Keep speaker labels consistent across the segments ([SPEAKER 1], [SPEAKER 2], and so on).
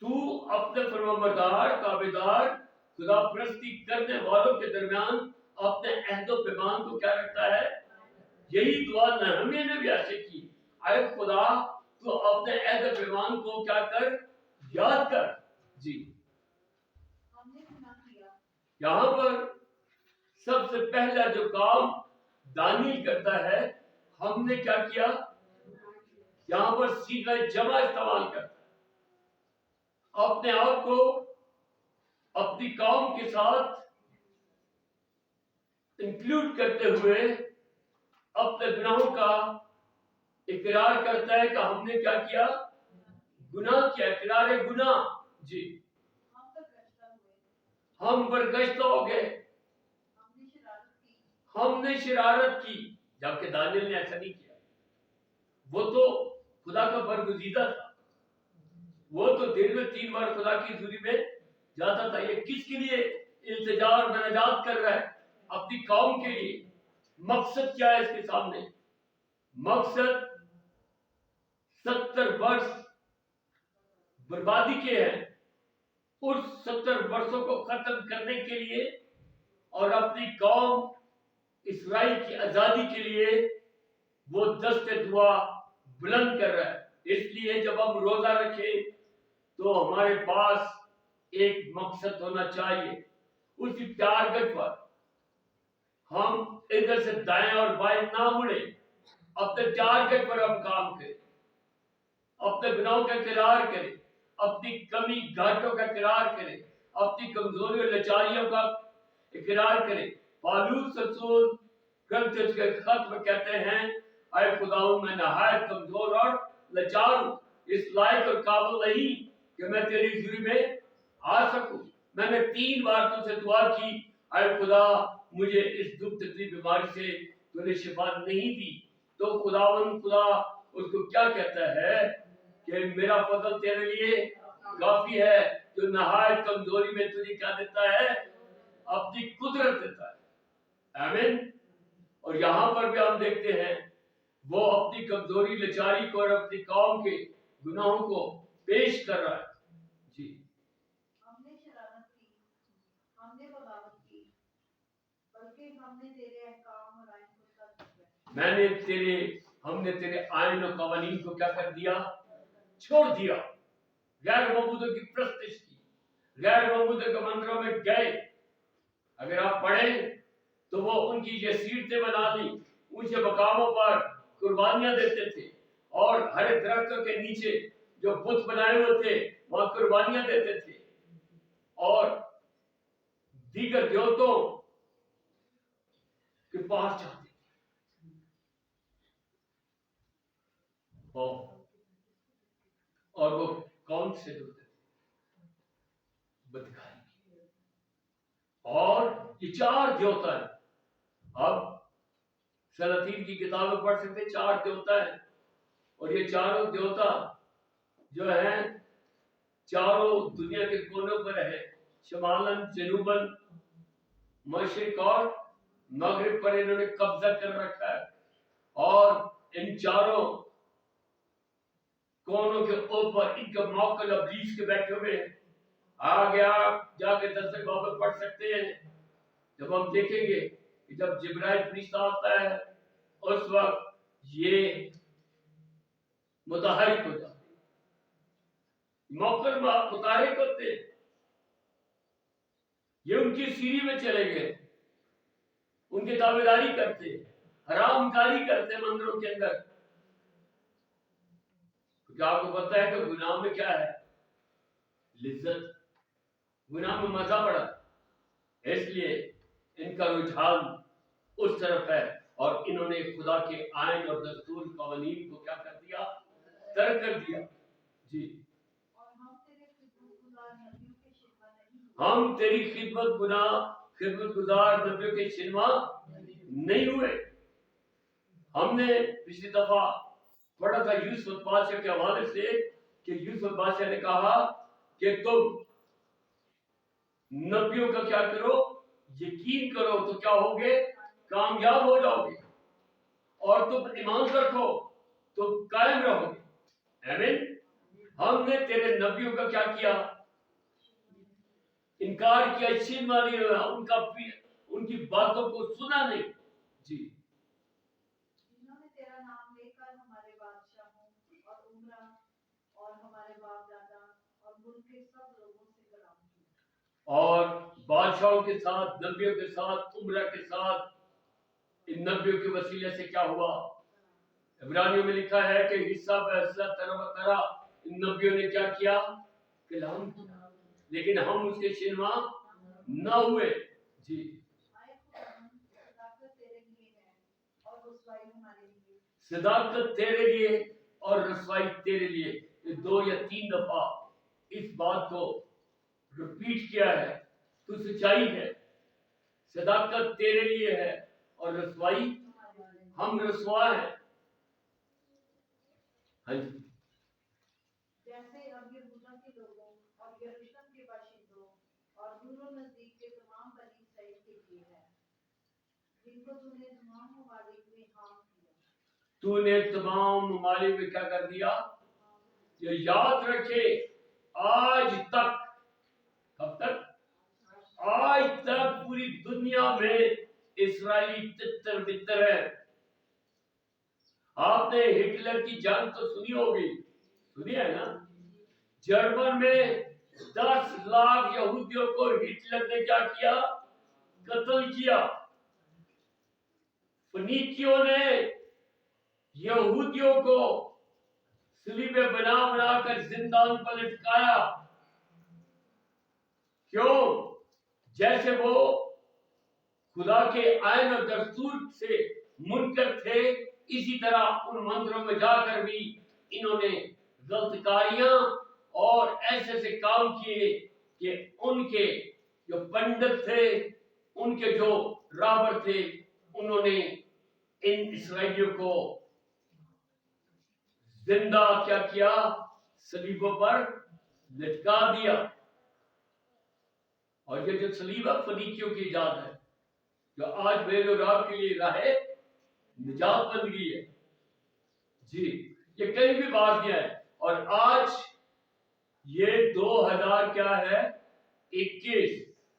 [SPEAKER 1] تو اپنے فرمانبردار تابعدار خدا پرستی کرنے والوں کے درمیان اپنے عہد و پیمان کو کیا رکھتا ہے؟ یہی دعا نہمیہ نے بھی ایسے کی، اے خدا تو اپنے عہد و پیمان کو کیا کر؟ یاد کر۔ جی یہاں پر سب سے پہلا جو کام دانیل کرتا ہے، ہم نے کیا کیا؟ یہاں پر صیغہ جمع استعمال کرتا ہے، اپنے آپ کو اپنی قوم کے ساتھ انکلوڈ کرتے ہوئے اپنے گناہوں کا اقرار کرتا ہے کہ ہم نے کیا کیا؟ گناہ کیا، اقرار گناہ۔ جی ہم برگشتہ ہو گئے، ہم نے شرارت کی، جبکہ دانیل نے ایسا نہیں کیا۔ وہ تو خدا کا برگزیدہ تھا، وہ تو دن میں 3 بار خدا کی حضوری میں جاتا تھا۔ یہ کس کے لیے التجا اور مناجات کر رہا ہے؟ اپنی قوم کے لیے۔ مقصد کیا ہے اس کے سامنے؟ مقصد 70 برس بربادی کے ہیں، اس 70 برسوں کو ختم کرنے کے لیے اور اپنی قوم اسرائیل کی آزادی کے لیے وہ دست دعا بلند کر رہا ہے۔ اس لیے جب ہم روزہ رکھیں تو ہمارے پاس ایک مقصد ہونا چاہیے، اسی ٹارگٹ پر ہم ادھر سے دائیں اور بائیں نہ مڑیں، اپنے ٹارگٹ پر ہم کام کریں، اپنے گناہوں کا اقرار کریں، اپنی کمی گھاٹوں کا اقرار کریں، اپنی کمزوری اور لاچاریوں کا اقرار کریں۔ پالوس رسول کرنتھیس کے خط میں کہتے ہیں، اے خداوند میں نہایت کمزور اور لاچار ہوں، اس لائق اور قابل نہیں کہ میں تیری حضوری میں آ سکوں۔ میں نے 3 بار تجھ سے دعا کی، اے خدا مجھے اس دکھ تکلیف بیماری سے تو نے شفا نہیں دی۔ تو خداوند خدا اس کو کیا کہتا ہے کہ میرا فضل تیرے لیے کافی ہے، جو نہایت کمزوری میں تجھے کیا دیتا ہے؟ اپنی قدرت دیتا ہے۔ آمین۔ اور یہاں پر بھی ہم دیکھتے ہیں وہ اپنی کمزوری لاچاری کو اور اپنی قوم کے گناہوں کو پیش کر رہا ہے۔ جی
[SPEAKER 2] ہم نے شرارت کی، ہم نے بغاوت کی، بلکہ ہم نے تیرے احکام اور آئین کو ترک کیا۔
[SPEAKER 1] ہم نے تیرے آئین و قوانین کو کیا کر دیا؟ چھوڑ دیا۔ غیر معبودوں کی پرستش کی، غیر معبودوں کے مندروں میں گئے۔ اگر آپ پڑھیں تو وہ ان کی یسیرتیں بنا لی، اونچے مقاموں پر قربانیاں دیتے تھے، اور ہر درختوں کے نیچے جو بت بنائے ہوئے تھے وہاں قربانیاں دیتے تھے، اور دیگر دیوتوں کے پاس جاتے تھے۔ اور وہ کون سے ہوتے تھے؟ بدکاری کی۔ اور یہ 4 دیوتا ہے۔ اب سلاطین کی کتابیں پڑھ سکتے، 4 دیوتا ہے، اور یہ 4 دیوتا جو ہیں چاروں دنیا کے کونوں پر ہے، شمالن، جنوبن، مشرق اور مغرب پر انہوں نے قبضہ کر رکھا ہے، اور ان 4 کونوں کے اوپر ان کا موکل ابلیس کے بیٹھے ہوئے ہیں۔ آگے آپ جا کے 10 باب میں پڑھ سکتے ہیں، جب ہم دیکھیں گے کہ جب جبرائیل فرشتہ آتا ہے اس وقت یہ متحرک ہو جاتے، موکل متحرک ہوتے، یہ ان کی سیری میں چلے گئے، ان کی تابعداری کرتے، حرام کاری کرتے مندروں کے اندر۔ کیونکہ آپ کو پتہ ہے کہ گناہ میں کیا ہے؟ لذت، گناہ میں مزہ بڑا، اس لیے ان کا رجحان اس طرف ہے، اور انہوں نے خدا کے آئین اور دستور قوانین کو کیا کر دیا؟ ترک کر دیا۔ جی ہم تیری خدمت گزار نبیوں کے شنوا نہیں ہوئے۔ ہم نے پچھلی دفعہ پڑھا تھا یوسف بادشاہ کے حوالے سے کہ یوسف بادشاہ نے کہا کہ تم نبیوں کا کیا کرو؟ یقین کرو تو کیا ہوگے؟ کامیاب ہو جاؤ گے، اور تم ایمان رکھو تو قائم رہو گے۔ آمین۔ ہم نے تیرے نبیوں کا کیا کیا؟ انکار کیا، چھینوا نہیں ہوا، ان کی باتوں کو سنا نہیں. جی
[SPEAKER 2] جنہوں نے تیرا نام لے کر ہمارے بادشاہوں اور عمرہ اور ہمارے باپ دادا اور ملک کے سب لوگوں سے کلام کیا.
[SPEAKER 1] اور بادشاہوں کے ساتھ، نبیوں کے ساتھ، عمرہ کے ساتھ، ان نبیوں کے وسیلے سے کیا ہوا؟ عبرانیوں میں لکھا ہے کہ حصہ فیصلہ طرح طرح ان نبیوں نے کیا کیا؟ کلام کیا، لیکن ہم اس کے شنوا نہ ہوئے. جی
[SPEAKER 2] آئے خداوند، صداقت تیرے لیے ہے اور رسوائی ہمارے لیے.
[SPEAKER 1] صداقت تیرے لیے اور رسوائی تیرے لیے. یہ 2 یا 3 دفعہ اس بات کو ریپیٹ کیا ہے. تو سچائی ہے، صداقت تیرے لیے ہے اور رسوائی ہم رسوا ہیں. ہاں جی
[SPEAKER 2] جیسے اب یہودا کے لوگوں اور یروشلم کے باشندوں اور دور و نزدیک کے تمام بنی اسرائیل کے لیے ہے، جن کو تو نے تمام ممالک میں عام کیا.
[SPEAKER 1] تو نے تمام ممالک میں کیا کر دیا؟ یہ یاد رکھے، آج تک، کب تک؟ آج تک پوری دنیا میں اسرائیلی تتر بتر ہے. آپ نے ہٹلر کی جنگ تو سنی ہوگی، سنی ہے نا؟ جرمن میں 10 لاکھ یہودیوں کو ہٹلر نے کیا کیا؟ قتل کیا. فنیکیوں نے یہودیوں کو صلیبے بنا بنا کر زندان پر لٹکایا. کیوں؟ جیسے وہ خدا کے آئین اور دستور سے منکر تھے، اسی طرح ان مندروں میں جا کر بھی انہوں نے غلط کاریاں اور ایسے ایسے کام کیے کہ ان کے جو پنڈت تھے، ان کے جو رابر تھے، انہوں نے ان اسرائیلیوں کو زندہ کیا کیا؟ صلیبوں پر لٹکا دیا. اور یہ جو صلیب فنیکیوں کی ایجاد ہے، جو آج میل و راہ کے لیے راہ نجات بن گئی ہے. جی یہ کہیں بھی بات کیا ہے. اور آج یہ 2000 کیا ہے؟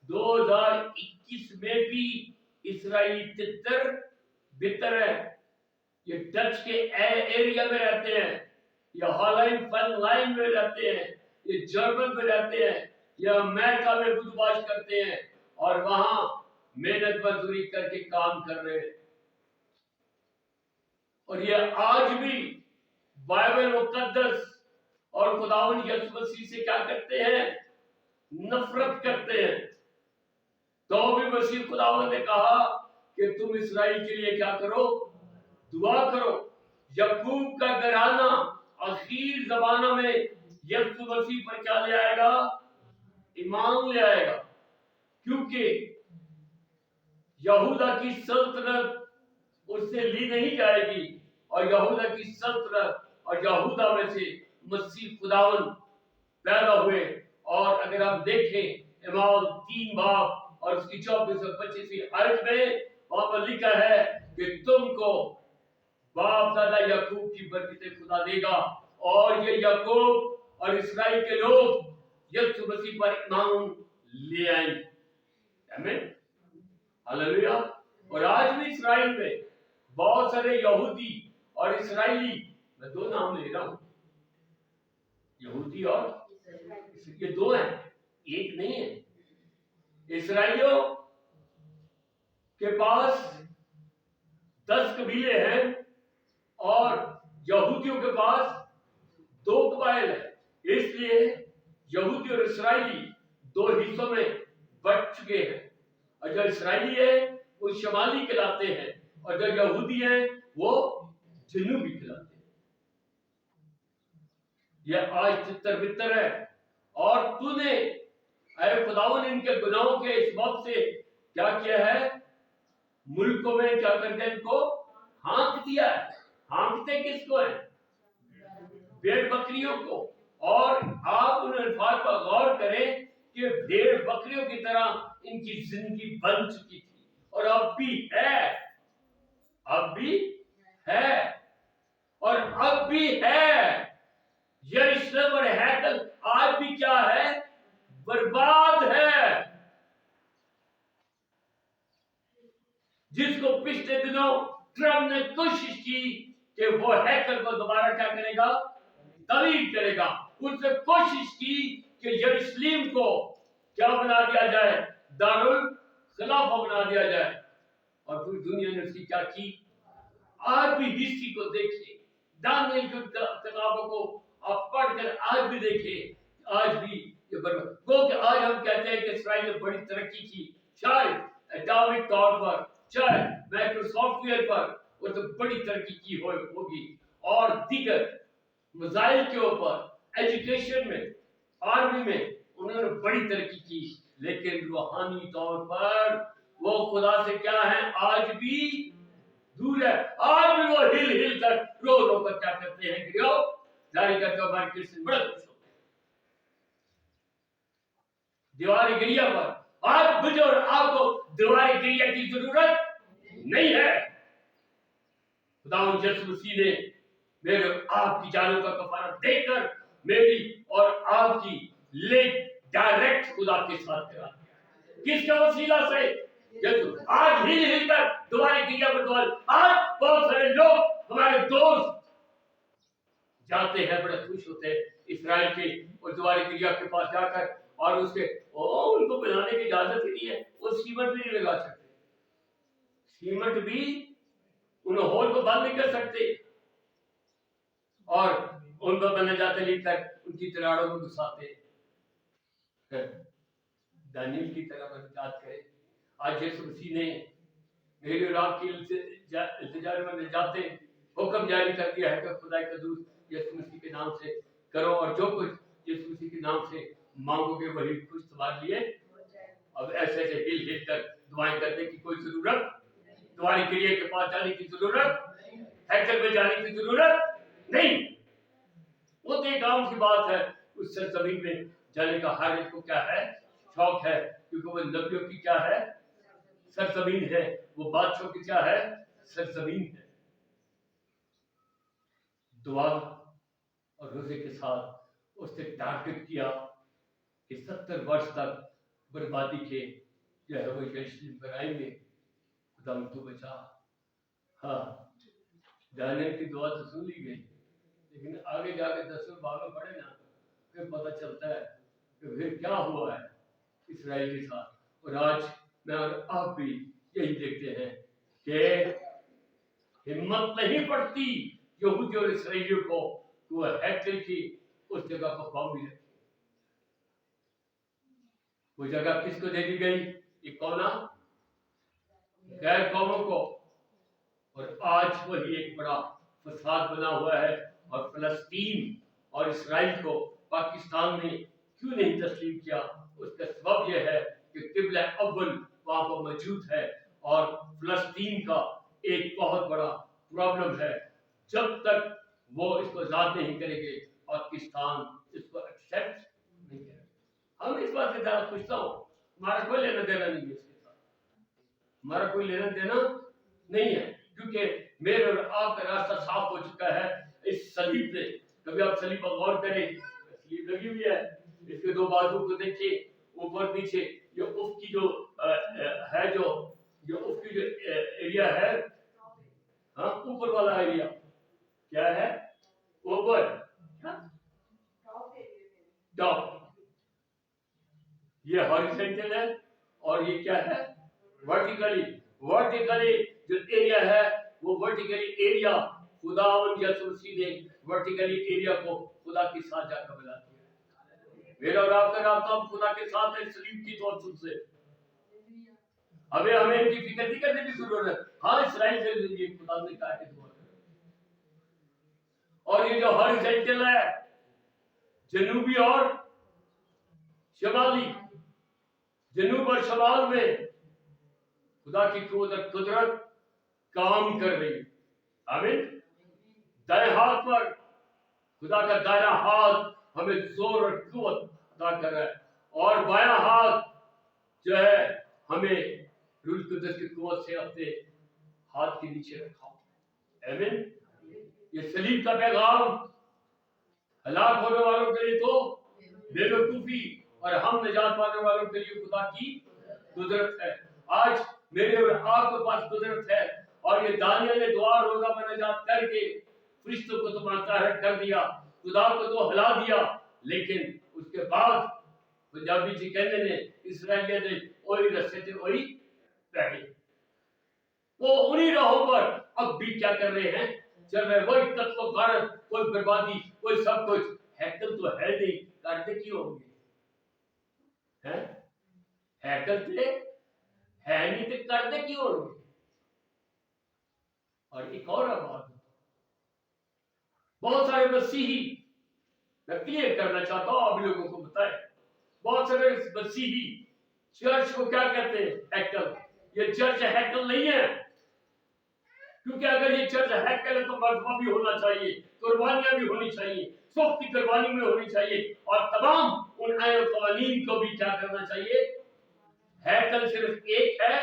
[SPEAKER 1] 2021 میں بھی اسرائیلی تتر بتر ہے. یہ ڈچ کے ایریا میں رہتے ہیں، یا ہالینڈ فن لائن میں رہتے ہیں، یہ جرمن میں رہتے ہیں، یا امریکہ میں بدماش کرتے ہیں اور وہاں محنت مزدوری کر کے کام کر رہے ہیں. اور یہ آج بھی بائبل مقدس اور خداوند یسوع مسیح سے کیا کرتے ہیں؟ نفرت کرتے ہیں. تو بھی مسیح خداوند نے کہا کہ تم اسرائیل کے لیے کیا کرو؟ دعا کرو. یعقوب کا گھرانہ اخیر زمانہ میں یسوع مسیح پر کیا لے آئے گا؟ ایمان لے آئے گا. کیونکہ یہودا کی سلطنت اس سے لی نہیں جائے گی، اور یہودا کی سلطنت اور یہودا میں سے مسیح خداوند پیدا ہوئے. اور اگر آپ دیکھیں اعمال 3 باب اور اس کی 24 اور 25 آیت میں، وہاں پر لکھا ہے کہ تم کو باپ دادا یعقوب کی برکتیں خدا دے گا، اور یہ یعقوب اور اسرائیل کے لوگ یسوع مسیح پر ایمان لے آئیں گے. آمین، ہاللویا. اور آج بھی اسرائیل میں بہت سارے یہودی اور اسرائیلی، میں 2 نام لے رہا ہوں، یہودی اور یہ 2 ہیں، ایک نہیں ہے. اسرائیلیوں کے پاس 10 قبیلے ہیں اور یہودیوں کے پاس 2 قبائل ہیں. اس لیے یہودی اور اسرائیلی 2 حصوں میں بٹ چکے ہیں. اور جو اسرائیلی ہے وہ شمالی کہلاتے ہیں، اور جو یہودی ہیں وہ جنوبی کہلاتے ہیں. یہ آج تتر بتر ہے. اور تو نے اے خداوند ان کے گناہوں کے اس وقت سے کیا کیا ہے؟ ملکوں میں کیا کر دیا؟ ان کو ہانک دیا ہے. ہانکتے کس کو ہیں؟ بھیڑ بکریوں کو. اور آپ ان الفاظ پر غور کریں کہ بھیڑ بکریوں کی طرح ان کی زندگی بن چکی تھی، اور اب بھی ہے، اب بھی ہے، اور اب بھی ہے. یروشلم اور बर्बाद है, जिसको पिछले दिनों ट्रम्प ने कोशिश की कि वो हैकल को दोबारा क्या करेगा, तब्दील करेगा। उसने कोशिश की कि यरूशलेम को क्या बना दिया जाए, दारुल खिलाफा बना दिया जाए, और पूरी दुनिया ने उसकी क्या की। आज भी हिस्ट्री को देखिए, दानियल की किताबों को आप पढ़कर आज भी देखिए, आज भी ये क्योंकि आज हम कहते हैं कि इसराइल ने बड़ी तरक्की की, शायद एटॉमिक तौर पर, शायद माइक्रोसॉफ्टवेयर पर वो तो बड़ी तरक्की की होगी, और दीगर मिसाइल के ऊपर, एजुकेशन में, आर्मी में उन्होंने बड़ी तरक्की की, लेकिन रूहानी तौर पर वो खुदा से क्या है, आज भी दूर है। आज भी वो हिल हिल कर रो रो कर क्या करते हैं, गिरो जारी करके हमारे क्रिश्चियन बड़े खुश होते हैं। दीवारी गिरिया पर आज मुझे और आपको दीवारी गिरिया की जरूरत नहीं है। खुदावंद यीशु मसीह ने मेरे आपकी जानों का कफारा देकर मेरी और आपकी लिंक डायरेक्ट खुदा के साथ करा दिया। किसके वसीला से? यीशु। आज हिल हिल कर दोबारा क्रिया पर दोबारा, आज बहुत सारे लोग हमारे दोस्त जाते हैं, बड़े खुश होते हैं इसराइल के और दोबारा क्रिया के पास जाकर, और उसके उनको बनाने की इजाजत ही नहीं है, वो सीमेंट भी नहीं लगा सकते, सीमेंट भी उन होल को बंद नहीं कर सकते, और उन पर बनने जाते लिखकर उनकी तराड़ों में घुसाते। दानियल की तरह बर्बाद करे। आज यीशु मसीह ने मेरे और आपकी इंतजार में जाते हुक्म जारी कर दिया है कि खुदा का दूत यीशु मसीह के नाम से करो, और जो कुछ यीशु मसीह के नाम से मांगोगे वही कुछ तुम्हारे लिए। अब ऐसे ऐसे हिल हिल कर दुआएं करने की कोई जरूरत, तुम्हारी क्रिया के पास जाने की जरूरत, हैकल में जाने की जरूरत नहीं। वो तो एक आम सी बात है, उस सरजमीन में जाने का हर एक को क्या है, शौक है, क्योंकि वो नबियों की क्या है, सरजमीन है, वो बादशाहों की क्या है, सरजमीन है। दुआ और रोजे के साथ उसने टारगेट किया कि 70 वर्ष तक बर्बादी के जो है वो यरूशलेम पर आएंगे। खुदा उनको बचा। हाँ, दानियल की दुआ तो सुन ली गई, लेकिन आगे जाके 10वें बाब में पढ़े ना, फिर पता चलता है कि फिर क्या हुआ है इसराइल के साथ। और आज मैं और आप भी यही देखते हैं कि हिम्मत नहीं पड़ती यहूदी और इसराइलियों को वो हैकल की उस जगह पर पाऊंगी। वो जगह किसको दे दी गई? इकोना गैर कौमों को। और आज वही एक बड़ा फसाद बना हुआ है, और फलस्तीन और इसराइल को पाकिस्तान ने क्यों नहीं तस्लीम किया? उसका सबब यह है कि किबला अव्वल वहां पर मौजूद है, और फलस्तीन का एक बहुत बड़ा प्रॉब्लम है। जब तक वो इसको आजाद नहीं करेंगे, पाकिस्तान इसको एक्सेप्ट नहीं करेगा। हम इस बात से ज्यादा खुश हूं, हमारा कोई लेना देना नहीं है इसके साथ, हमारा कोई लेना देना नहीं है, क्योंकि मेरे और आपका रास्ता साफ हो चुका है इस सलीब से। कभी आप सलीब पर गौर करें, सलीब लगी हुई है, इसके दो बाजू को देखिए, ऊपर नीचे। ये उफ की जो है, जो उफ की जो एरिया है, हाँ, ऊपर वाला एरिया क्या है? ऊपर टॉप, ये हॉरिजॉन्टल है, और ये क्या है? वर्टिकली। वर्टिकली जो एरिया है, वो वर्टिकली एरिया खुदावंद यीशु मसीह ने वर्टिकली एरिया को खुदा के साथ जाकर मिला दिया। मेरा और आपका रास्ता खुदा के साथ है सलीब की तौर से। अबे हमें इनकी फिक्र नहीं करने की जरूरत है। हाँ, इसराइल से ये खुदा ने कहा कि दुआ करो। और ये जो हॉरिजॉन्टल है, जनूबी और शमाली, जनूब और शमाल में खुदा की कुदरत काम कर रही है। आमीन। दाएं हाथ पर खुदा का दायां हाथ हमें जोर और कुव्वत अदा कर रहा है, और बायां हाथ जो है हमें रूह कुद्दस की कुव्वत से अपने हाथ के नीचे रखा। आमीन। ये सलीब का पैगाम हलाक होने वालों के लिए तो बेवकूफी और हम निजात पाने वालों के लिए खुदा की कुदरत है। आज मेरे और आपके पास कुदरत है, और ये दानियल ने दुआ रोजा में निजात करके फरिश्तों को तो मानता है कर दिया, खुदा को तो हिला दिया, लेकिन उसके बाद पंजाबी जी कहते ने इसराइलिया दे ओही रस्ते थे वही रह गए। वो उन्हीं राहों पर अब भी क्या कर रहे हैं, चल रहे, वही कत्लो गारत, कोई बर्बादी, कोई सब कुछ। हैकल तो है नहीं, करते क्यों होंगे? हैं? हैकल थे है नहीं तो करते क्यों होंगे? और एक और बात, बहुत सारे मसीही, मैं क्लियर करना चाहता हूं, आप लोगों को बताएं, बहुत सारे मसीही चर्च को क्या कहते हैं? हैकल। ये चर्च हैकल नहीं है, क्योंकि अगर ये चर्च हैकल है तो मजमा भी होना चाहिए, कुर्बानियां भी होनी चाहिए, सब की कुर्बानी में होनी चाहिए, और तमाम उन आयन कवानीन को भी क्या करना चाहिए? हैकल सिर्फ एक है,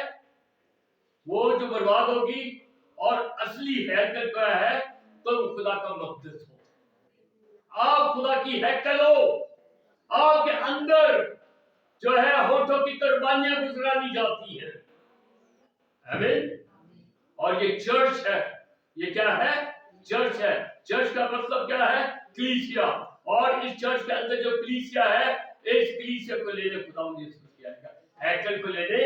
[SPEAKER 1] वो जो बर्बाद होगी, और असली हैकल क्या है? तुम खुदा का मक़दस हो, आप खुदा की हैकल हो, आपके अंदर जो है होठों की कुर्बानियां गुजरानी जाती हैं। आमीन। और ये चर्च है, ये क्या है? चर्च है। चर्च का मतलब क्या है? कलीसिया। और इस चर्च के अंदर जो कलीसिया है, इस कलीसिया को लेने खुदा ने किया है, हैकल को लेने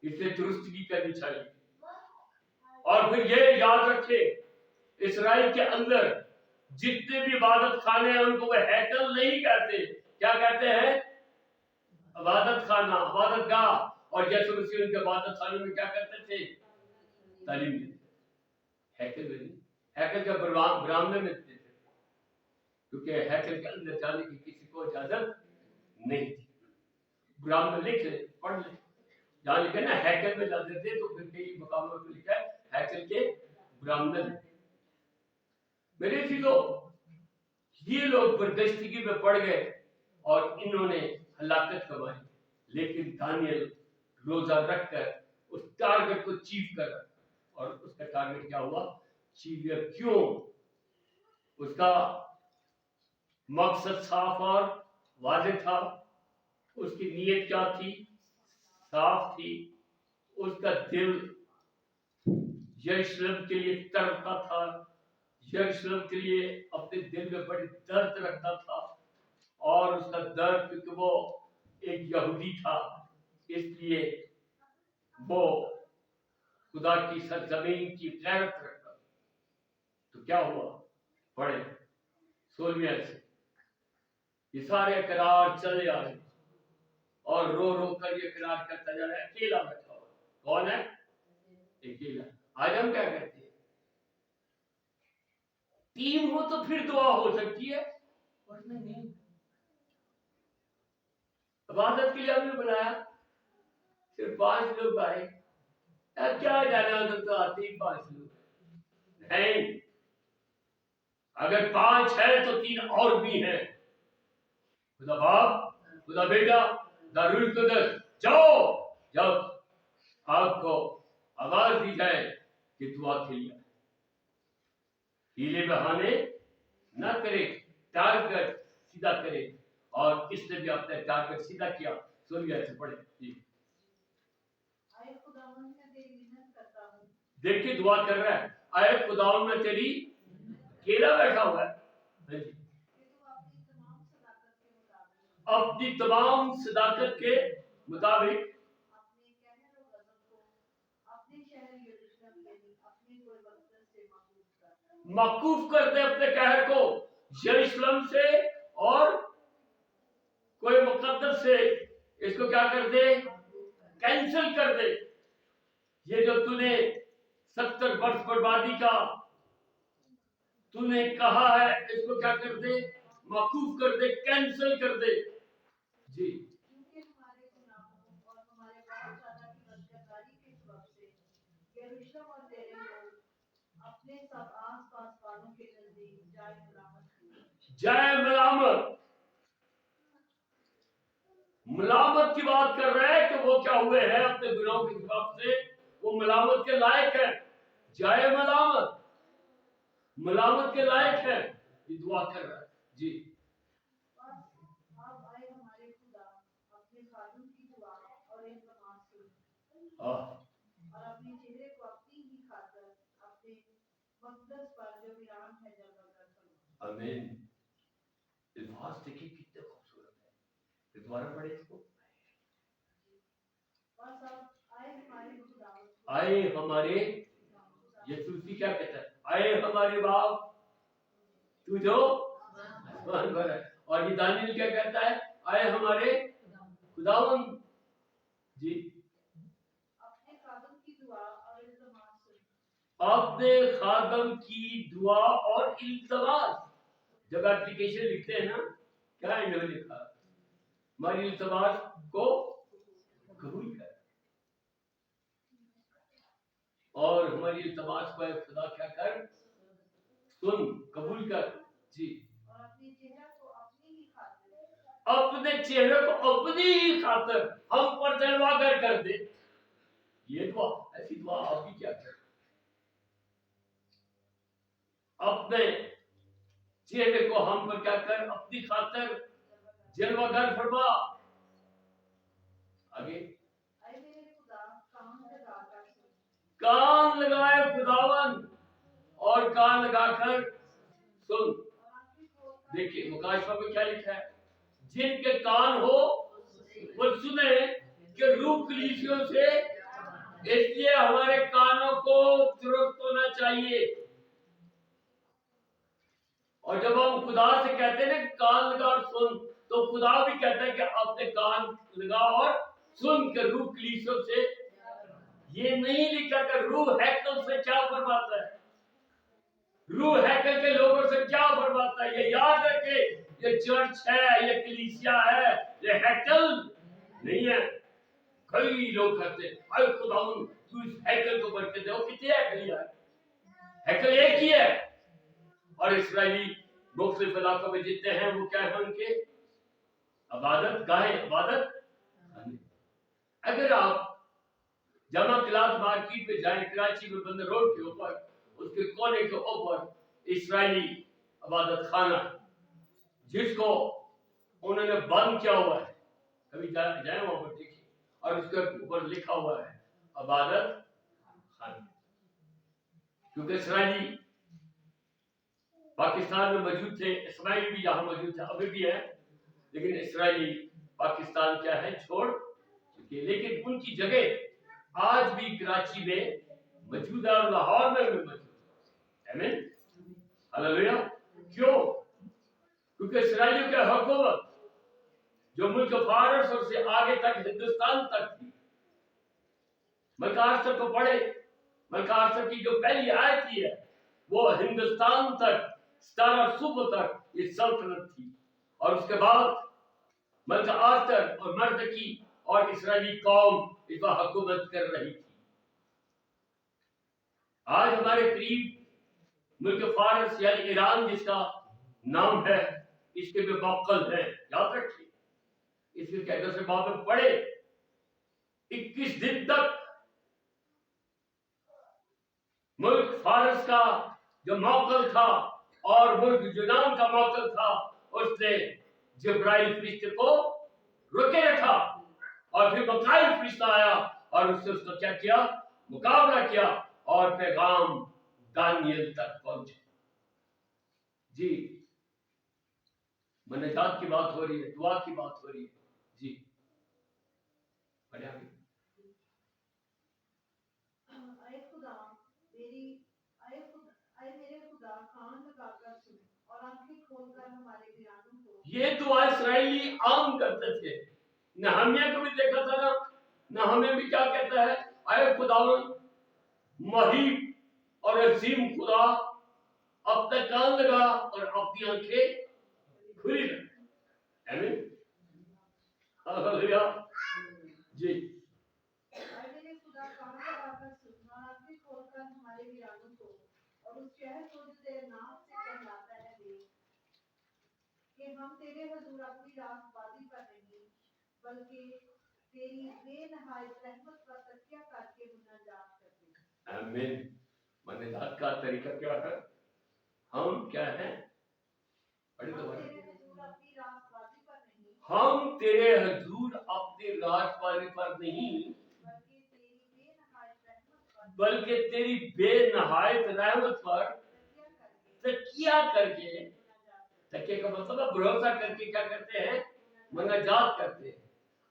[SPEAKER 1] इसे दुरुस्तगी करनी चाहिए। और फिर ये याद रखे, इसराइल के अंदर जितने भी इबादत खाने हैं उनको वो हैकल नहीं कहते, क्या कहते हैं? इबादत खाना, इबादत गाह। और यीशु मसीह उनके इबादत खाने में क्या करते थे? तालीम देते। हैकल में नहीं, हैकल का ब्राह्मण में देते थे, क्योंकि हैकल के अंदर जाने की किसी को इजाजत नहीं थी। ब्राह्मण लिख ले, पढ़ ले, जहां लिखा ना हैकल में जाते थे, तो फिर कई मकामों पर लिखा है हैकल के ब्राह्मण। मेरे चीजों, ये लोग बरगश्तगी में पड़ गए और इन्होंने हलाकत कमाई, लेकिन दानियल रोजा रखकर उस टारगेट को अचीव कर, और उसका टारगेट क्या हुआ? अचीव। क्यों? उसका मकसद साफ और वाज़ेह था, उसकी नीयत क्या थी? साफ थी। उसका दिल यरूशलेम के लिए तड़पता था, यरूशलेम के लिए अपने दिल में बड़ी दर्द रखता था, और उसका दर्द, क्योंकि वो एक यहूदी था, इसलिए वो खुदा की सरजमीन की गैरत रखता। तो क्या हुआ? पढ़े 16वें से, ये सारे करार चले आ रहे, और रो रो कर ये करार करता जा रहा है, अकेला बैठा हुआ। कौन है? अकेला। आज हम क्या कहते हैं? टीम हो तो फिर दुआ हो सकती है, वरना नहीं। इबादत के लिए हमने बनाया, सिर्फ 5 लोग आए, अब क्या जाना, उधर तो आते ही 5 लोग नहीं। अगर 5 है तो 3 और भी हैं, खुदा बाप, खुदा बेटा, खुदा रूह कुदस। जाओ, जब आपको आवाज दी जाए कि दुआ के लिए, हीले बहाने ना करे, टारगेट सीधा करे। और किसने भी अपना टारगेट सीधा किया? सुन गया, से पढ़े जी। देखिए दुआ कर रहा है, आए खुदावन में तेरी, अकेला बैठा हुआ है, अपनी तमाम सदाकत के मुताबिक मकूफ कर दे अपने कहर को यरूशलेम से और कोई मुकद्दस से, इसको क्या कर दे? कैंसिल कर दे। ये जो तूने 70 वर्ष बर्बादी का तूने कहा है, इसको क्या कर दे? मकूफ कर दे, कैंसिल कर दे जी। जय मलामत। मलामत की बात कर रहे हैं कि वो क्या हुए हैं अपने गुनाहों के हिसाब से, वो मलामत के लायक है। जय मलामत, मलामत के लायक है। ये दुआ कर रहा है जी।
[SPEAKER 2] और अपने चेहरे को अपनी ही खातर अपने मकदस पर जो वीरान है जलवागर फरमा।
[SPEAKER 1] आमीन। अल्फाज देखिए कितने खूबसूरत है, फिर दोबारा पढ़े इसको।
[SPEAKER 2] बस अब आए हमारे खुदावंद,
[SPEAKER 1] आए हमारे, यीशु क्या कहता है, आए हमारे बाप तू जो आसमान पर है। और ये दानियल क्या कहता है, आए हमारे खुदावंद जी,
[SPEAKER 2] अपने खादम की दुआ और इल्तिमास सुन।
[SPEAKER 1] अपने खादम की दुआ और इल्तिमास। जब एप्लीकेशन लिखते हैं ना, क्या इन्होंने लिखा, हमारी इल्तिमास को कबूल कर, और हमारी इल्तिमास को खुदा क्या कर, सुन, कबूल कर जी।
[SPEAKER 2] और अपने चेहरे को अपनी ही खातिर,
[SPEAKER 1] अपने चेहरे को अपनी ही खातिर हम पर जलवागर कर दे। ये दुआ, ऐसी दुआ आप भी क्या करें, अपने चेहरे को हम पर क्या कर, अपनी खातिर जलवागर फरमा। आगे,
[SPEAKER 2] आए मेरे खुदा कान लगाकर सुन।
[SPEAKER 1] कान लगाए खुदावन और कान लगाकर सुन।
[SPEAKER 2] और आंखें खोलकर,
[SPEAKER 1] देखिए मुकाशवा में क्या लिखा है, जिनके कान हो वो सुने कि रूह कलीसियों से, इसलिए हमारे कानों को दुरुस्त होना चाहिए। और जब हम खुदा से कहते हैं ना कान लगा और सुन, तो खुदा भी कहता है कि अपने कान लगा और सुन के रूह कलीसियों से। ये नहीं लिखा कि रूह हैकल से क्या फरमाता है, रूह हैकल के लोगों से क्या फरमाता है। ये याद रखे, ये चर्च है, ये कलीसिया है, ये हैकल नहीं है। कई लोग कहते हैं अरे खुदावन तू इस हैकल को बरकत दे, वो कितने हैकल है, हैकल एक ही है। और इस्राएली मुख्तलिफ इलाकों में जितने हैं वो क्या है, उनके इबादत गाहे, इबादत। अगर आप जमा क्लास मार्केट में जाए, कराची में बंदर रोड के ऊपर, उसके कोने के ऊपर इस्राएली इबादत खाना जिसको उन्होंने बंद किया हुआ है, कभी जाए वहां पर देखिए, और उसके ऊपर लिखा हुआ है इबादत खाना। क्योंकि इस्राएली पाकिस्तान में मौजूद थे, इस्माइली भी यहाँ मौजूद थे, अभी भी है, लेकिन इस्राएली पाकिस्तान क्या है छोड़ चुके। लेकिन उनकी जगह आज भी कराची में मौजूद है और लाहौर में भी मौजूद है। आमीन, हालेलुया। क्यों? क्योंकि इस्राएलियों की हुकूमत जो मुल्क फारस और से आगे तक हिंदुस्तान तक थी, मलका आर्सर को पढ़े, मलका आर्सर की जो पहली आयत है वो हिंदुस्तान तक 17 सूबों तक ये सल्तनत थी। और उसके बाद मलका आर्सर और मर्दकी और इस्राएली कौम इस पर हुकूमत कर रही थी। आज हमारे करीब मुल्क फारस यानी ईरान जिसका नाम है, इसके भी मौक़िफ़ है, याद रखिए। इसके कहने से बात में पढ़े 21 दिन तक मुल्क फारस का जो मौक़िफ़ था और मुल्क यूनान का मौक़िफ़ था, उसने जिब्राइल फरिश्ते को रोके रखा और फिर मकाइल फरिश्ता आया और उससे उसका क्या किया, मुकाबला किया और पैगाम दानियल तक पहुंचा। जी, मनजात की बात हो रही है, दुआ की बात हो रही है जी। बढ़िया,
[SPEAKER 2] आए खुदा मेरी, आए मेरे खुदा कान लगाकर सुन और आंखें खोलकर हमारे वीरानों को।
[SPEAKER 1] ये दुआ इस्राएली आम करते थे। नहम्याह को भी देखा था ना, नहम्याह भी क्या कहता है, आए खुदावन महीब और अजीम खुदा, अपना कान लगा और अपनी आंखें खुली रख। आमीन, हालेलुया जी।
[SPEAKER 2] आए मेरे खुदा कान लगाकर सुन और आंखें खोलकर हमारे वीरानों को, और उस शहर को जो तेरे नाम से कहलाता है देख, कि हम तेरे हुजूर अपनी रास्तबाजी पर नहीं बल्कि तेरी बेनहायत रहमत पर तकिया करके मुनाजात करते हैं।
[SPEAKER 1] आमीन। मुनाजात का तरीका क्या है, हम क्या है,
[SPEAKER 2] हम तेरे हुजूर अपनी रास्तबाजी पर नहीं
[SPEAKER 1] हम तेरे हुजूर अपनी रास्तबाजी पर नहीं
[SPEAKER 2] बल्कि तेरी
[SPEAKER 1] बल्कि तेरी बेनहायत रहमत पर तकिया करके, तकिया का मतलब है भरोसा करके क्या करते हैं, मुनाजात करते हैं।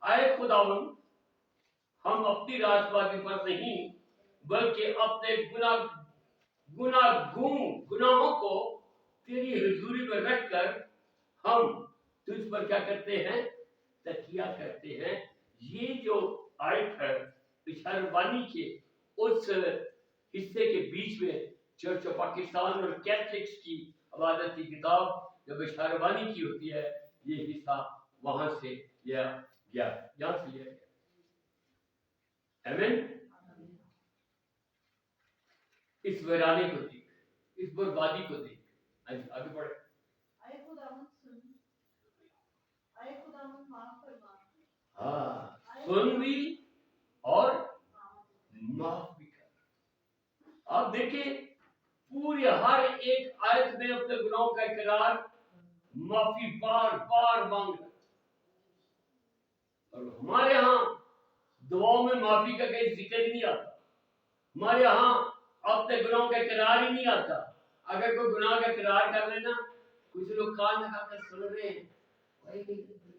[SPEAKER 1] आए खुदावन, हम अपनी राजबाजी पर नहीं बल्कि अपने गुनाहों को तेरी हुजूरी में रखकर हम तुझ पर क्या करते हैं, तकिया करते हैं। ये जो आयत है बिशारबानी के उस हिस्से के बीच में चर्च ऑफ पाकिस्तान और कैथलिक्स की इबादत की किताब जब बिशारबानी की होती है, ये हिस्सा वहां से लिया गया, यहां से लिया गया। आमीन। इस वीराने को देख, इस बर्बादी को देख। आगे बढ़े।
[SPEAKER 2] आए खुदावन सुन, आए खुदावन माफ फरमा।
[SPEAKER 1] हाँ, सुन भी और माफ भी कर। आप देखिए पूरे हर एक आयत में अपने गुनाहों का इकरार, माफी बार बार मांग रहा। और हमारे यहाँ दुआओं में माफी का कहीं जिक्र ही नहीं आता। हमारे यहाँ अपने गुनाहों का इकरार ही नहीं आता। अगर कोई गुनाह का इकरार कर लेना, कुछ लोग कान लगाकर सुन रहे हैं, भाई